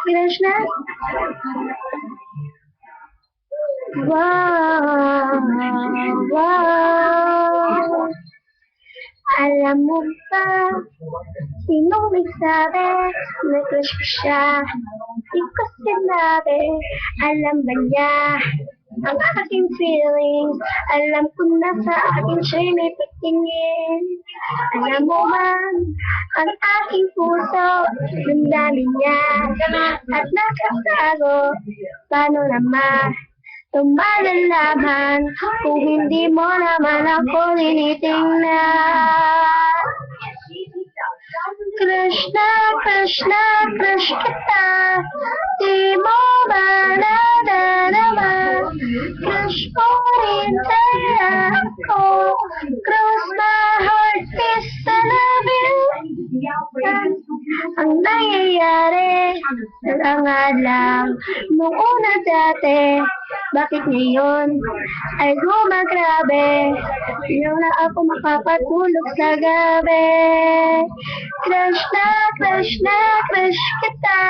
Krishna? Wow, wow. Alam mo ba, sinong nagsabi na crush ko siya? Di ko sinabi, alam ba niya ang aking feelings? Alam ko na sa akin siya'y may patingin. Alam mo man, ang aking puso, damdamin niya at nakatago. Paano naman malalaman kung hindi mo naman ako tinitingnan? Crush na, crush na, crush kita. Di mo ba naman? Crush mo rin kaya ako. Cross my heart, kiss, I love you. Ang nangyayari, nalangalang nung una dati. Bakit ngayon ay gumagrabe? Yung na ako makapatulog sa gabi. Crush na, crush na, crush kita.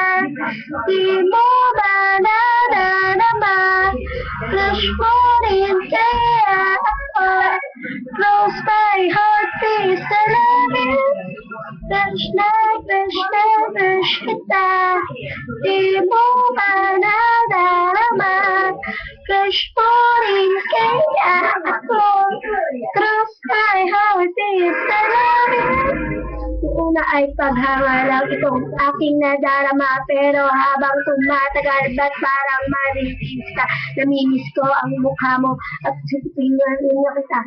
Di mo ba naman? Crush mo rin kaya ako. Close my heart, please, I love you. Crush na, crush na, crush kita. Di mo ba naman? Crush mo rin kaya ako. Cross my heart, please, I love you. Yung una ay paghanga lang itong aking nadarama. Pero habang tumatagal, ba't parang marinis ka? Namimiss ko ang mukha mo at tingnan mo kita.